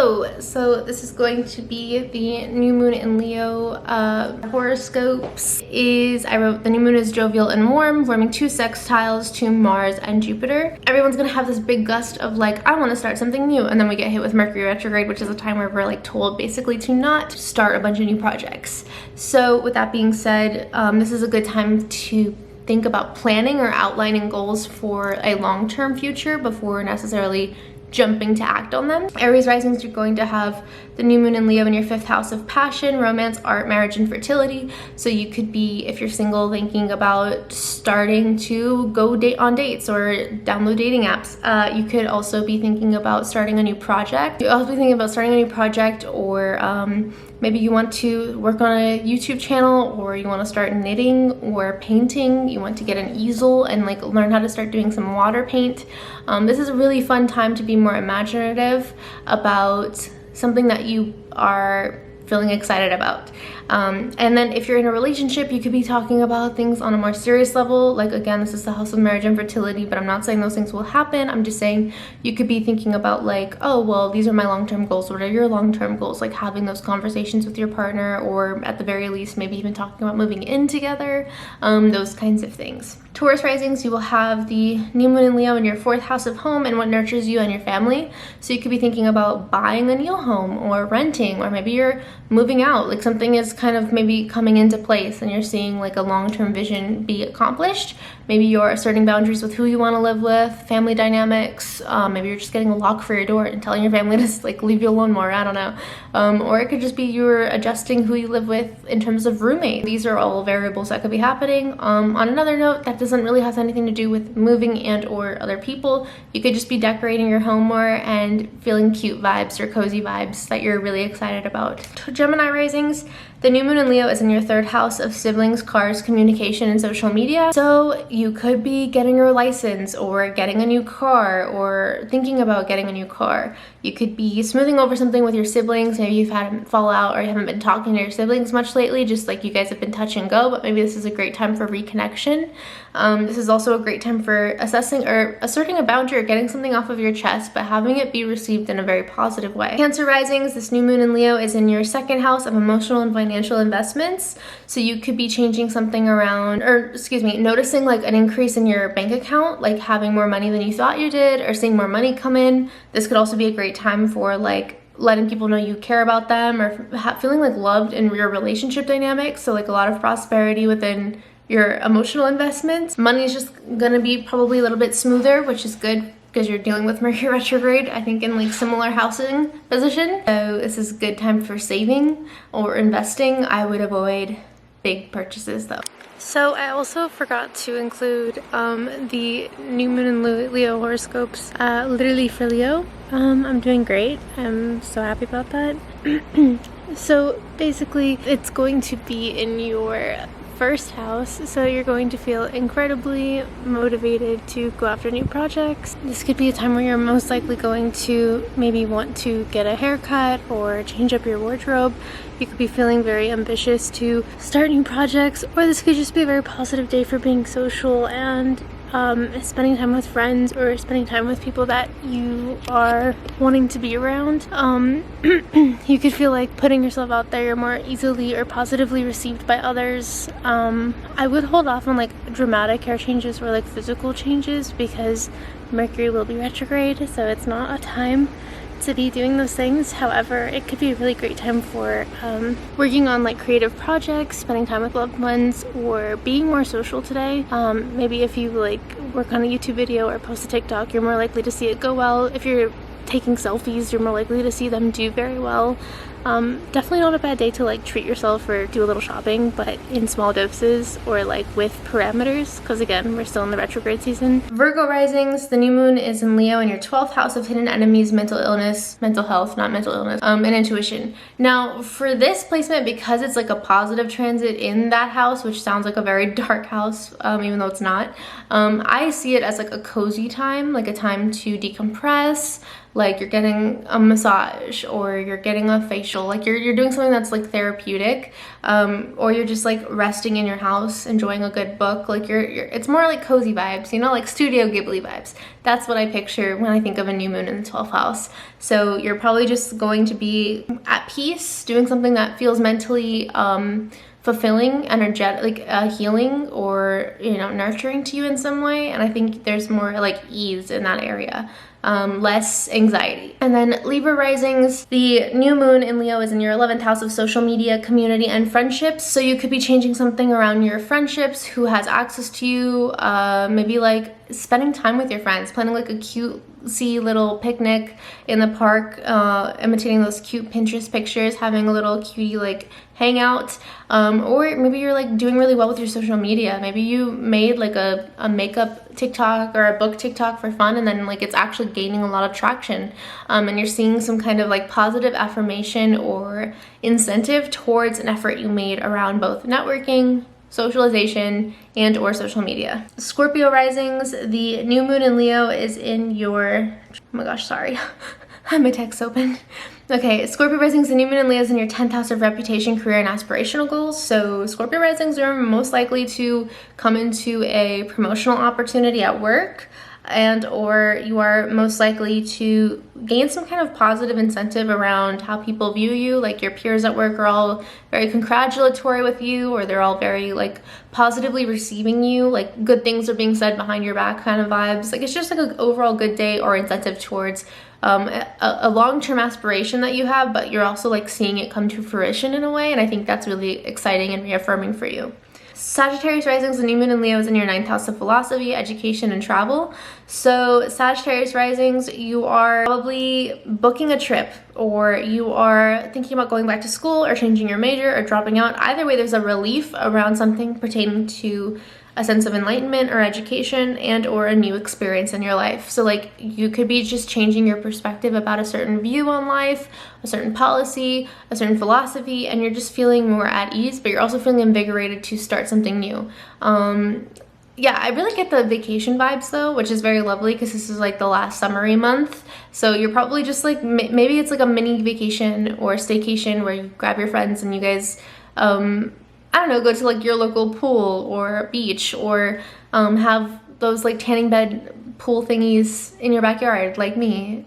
Hello, so this is going to be the new moon in Leo horoscopes. I wrote the new moon is jovial and warm, forming 2 sextiles to Mars and Jupiter. Everyone's gonna have this big gust of like, I want to start something new, and then we get hit with Mercury retrograde, which is a time where we're like told basically to not start a bunch of new projects. So with that being said, this is a good time to think about planning or outlining goals for a long-term future before necessarily jumping to act on them. Aries risings, you're going to have the new moon in Leo in your 5th house of passion, romance, art, marriage, and fertility. So you could be, if you're single, thinking about starting to go on dates or download dating apps. You could also be thinking about starting a new project. You also be thinking about starting a new project, or maybe you want to work on a YouTube channel, or you want to start knitting or painting. You want to get an easel and like learn how to start doing some water paint. This is a really fun time to be more imaginative about something that you are feeling excited about. And then if you're in a relationship, you could be talking about things on a more serious level. Like, again, this is the house of marriage and fertility, but I'm not saying those things will happen. I'm just saying you could be thinking about like, oh, well, these are my long-term goals. What are your long-term goals? Like having those conversations with your partner, or at the very least, maybe even talking about moving in together, those kinds of things. Taurus risings, you will have the new moon in Leo in your 4th house of home and what nurtures you and your family. So you could be thinking about buying a new home or renting, or maybe you're moving out. Like something is kind of maybe coming into place and you're seeing like a long-term vision be accomplished. Maybe you're asserting boundaries with who you want to live with, family dynamics. Maybe you're just getting a lock for your door and telling your family to like leave you alone more. I don't know. Or it could just be you're adjusting who you live with in terms of roommate. These are all variables that could be happening. On another note, that doesn't really have anything to do with moving and or other people. You could just be decorating your home more and feeling cute vibes or cozy vibes that you're really excited about. Gemini risings, the new moon in Leo is in your 3rd house of siblings, cars, communication, and social media. So you could be getting your license or getting a new car or thinking about getting a new car. You could be smoothing over something with your siblings. Maybe you've had a fallout or you haven't been talking to your siblings much lately, just like you guys have been touch and go, but maybe this is a great time for reconnection. This is also a great time for assessing or asserting a boundary or getting something off of your chest, but having it be received in a very positive way. Cancer risings, this new moon in Leo is in your 2nd house of emotional and financial investments. So you could be changing something around, or excuse me, noticing like an increase in your bank account, like having more money than you thought you did, or seeing more money come in. This could also be a great time for like letting people know you care about them, or feeling like loved in your relationship dynamics. So like a lot of prosperity within your emotional investments. Money is just gonna be probably a little bit smoother, which is good because you're dealing with Mercury retrograde, I think, in like similar housing position. So this is a good time for saving or investing. I would avoid big purchases though. So I also forgot to include the new moon in Leo horoscopes, literally for Leo. I'm doing great. I'm so happy about that. So basically it's going to be in your 1st house, so you're going to feel incredibly motivated to go after new projects. This could be a time where you're most likely going to maybe want to get a haircut or change up your wardrobe. You could be feeling very ambitious to start new projects, or this could just be a very positive day for being social and spending time with friends or spending time with people that you are wanting to be around. You could feel like putting yourself out there, you're more easily or positively received by others. I would hold off on like dramatic hair changes or like physical changes because Mercury will be retrograde, so it's not a time to be doing those things. However, it could be a really great time for working on like creative projects, spending time with loved ones, or being more social today. Maybe if you like work on a YouTube video or post a TikTok, you're more likely to see it go well. If you're taking selfies, you're more likely to see them do very well. Definitely not a bad day to like treat yourself or do a little shopping, but in small doses or like with parameters, because again, we're still in the retrograde season. Virgo risings, the new moon is in Leo in your 12th house of hidden enemies, mental illness, mental health, not mental illness, and intuition. Now for this placement, because it's like a positive transit in that house, which sounds like a very dark house, even though it's not, I see it as like a cozy time, like a time to decompress. Like you're getting a massage or you're getting a facial relaxal, like you're doing something that's like therapeutic, or you're just like resting in your house enjoying a good book. Like it's more like cozy vibes, you know, like Studio Ghibli vibes. That's what I picture when I think of a new moon in the 12th house. So you're probably just going to be at peace, doing something that feels mentally fulfilling, energetic, like healing, or, you know, nurturing to you in some way. And I think there's more like ease in that area, less anxiety. And then Libra risings, the new moon in Leo is in your 11th house of social media, community, and friendships. So you could be changing something around your friendships, who has access to you, maybe like spending time with your friends, planning like a cutesy little picnic in the park, imitating those cute Pinterest pictures, having a little cutie like hangout, or maybe you're like doing really well with your social media. Maybe you made like a makeup TikTok or a book TikTok for fun, and then like it's actually gaining a lot of traction, and you're seeing some kind of like positive affirmation or incentive towards an effort you made around both networking, socialization, and or social media. Scorpio risings, the new moon in Leo is in your, oh my gosh, sorry, I have my text open. Okay, Scorpio risings, the new moon in Leo is in your 10th house of reputation, career, and aspirational goals. So Scorpio risings are most likely to come into a promotional opportunity at work, and or you are most likely to gain some kind of positive incentive around how people view you. Like your peers at work are all very congratulatory with you, or they're all very like positively receiving you, like good things are being said behind your back kind of vibes. Like it's just like an overall good day or incentive towards a long-term aspiration that you have, but you're also like seeing it come to fruition in a way, and I think that's really exciting and reaffirming for you. Sagittarius risings, the new moon in Leo is in your 9th house of philosophy, education, and travel. So Sagittarius risings, you are probably booking a trip, or you are thinking about going back to school or changing your major or dropping out. Either way, there's a relief around something pertaining to a sense of enlightenment or education, and or a new experience in your life. So like you could be just changing your perspective about a certain view on life, a certain policy, a certain philosophy, and you're just feeling more at ease, but you're also feeling invigorated to start something new. Yeah, I really get the vacation vibes though, which is very lovely because this is like the last summery month. So you're probably just like, maybe it's like a mini vacation or staycation where you grab your friends and you guys, I don't know, go to like your local pool or beach, or have those like tanning bed pool thingies in your backyard like me.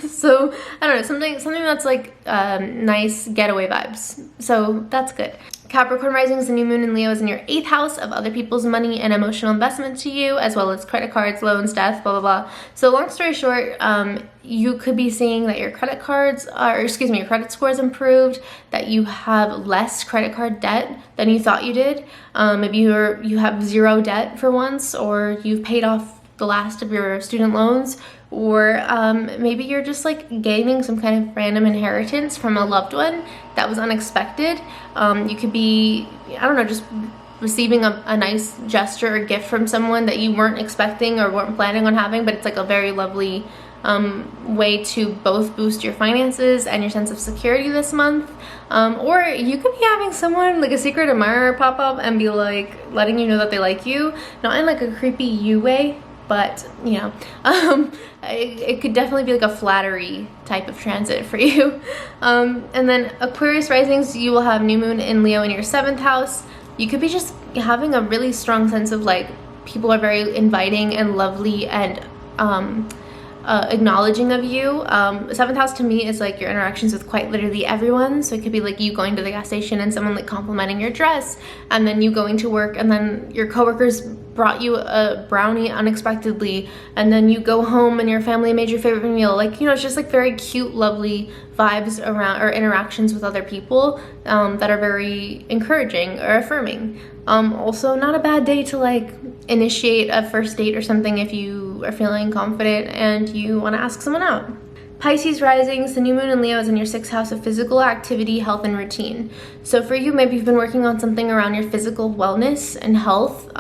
So I don't know, something that's like nice getaway vibes. So that's good. Capricorn risings, the new moon in Leo is in your 8th house of other people's money and emotional investment to you, as well as credit cards, loans, death, blah, blah, blah. So long story short, you could be seeing that your credit cards are, your credit score is improved, that you have less credit card debt than you thought you did. Maybe you have zero debt for once, or you've paid off the last of your student loans, or maybe you're just like gaining some kind of random inheritance from a loved one that was unexpected. You could be, I don't know, just receiving a nice gesture or gift from someone that you weren't expecting or weren't planning on having, but it's like a very lovely way to both boost your finances and your sense of security this month. Or you could be having someone, like a secret admirer, pop up and be like letting you know that they like you, not in like a creepy you way, but you know, it could definitely be like a flattery type of transit for you. And then Aquarius risings, you will have new moon in Leo in your 7th house. You could be just having a really strong sense of like people are very inviting and lovely and acknowledging of you. 7th house to me is like your interactions with quite literally everyone. So it could be like you going to the gas station and someone like complimenting your dress, and then you going to work and then your coworkers brought you a brownie unexpectedly, and then you go home and your family made your favorite meal. Like, you know, it's just like very cute, lovely vibes around, or interactions with other people that are very encouraging or affirming. Also not a bad day to like initiate a first date or something if you are feeling confident and you want to ask someone out. Pisces risings, the new moon in Leo is in your 6th house of physical activity, health, and routine. So for you, maybe you've been working on something around your physical wellness and health,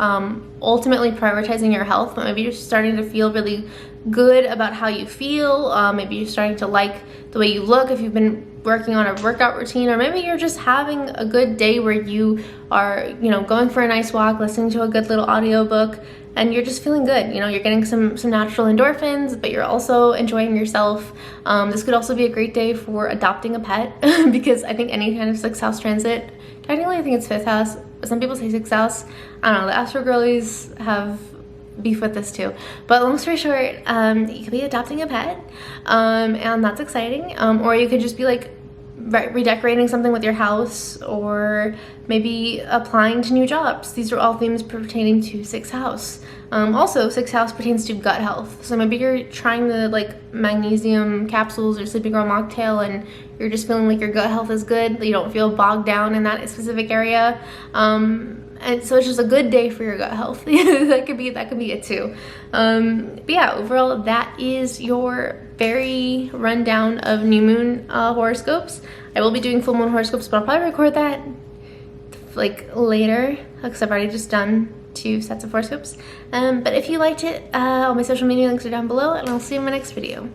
ultimately prioritizing your health, but maybe you're starting to feel really good about how you feel. Maybe you're starting to like the way you look if you've been working on a workout routine, or maybe you're just having a good day where you are, you know, going for a nice walk, listening to a good little audiobook, and you're just feeling good. You know, you're getting some natural endorphins, but you're also enjoying yourself. This could also be a great day for adopting a pet because I think any kind of 6th house transit, technically I think it's 5th house, but some people say 6th house. I don't know, the Astro girlies have beef with this too, but long story short, you could be adopting a pet, and that's exciting. Or you could just be like redecorating something with your house, or maybe applying to new jobs. These are all themes pertaining to 6th house. Also 6th house pertains to gut health, so maybe you're trying the like magnesium capsules or sleeping girl mocktail and you're just feeling like your gut health is good, you don't feel bogged down in that specific area. And so it's just a good day for your gut health. that could be it too. But yeah, overall that is your very rundown of new moon horoscopes. I will be doing full moon horoscopes, but I'll probably record that like later because I've already just done 2 sets of horoscopes. But if you liked it, all my social media links are down below, and I'll see you in my next video.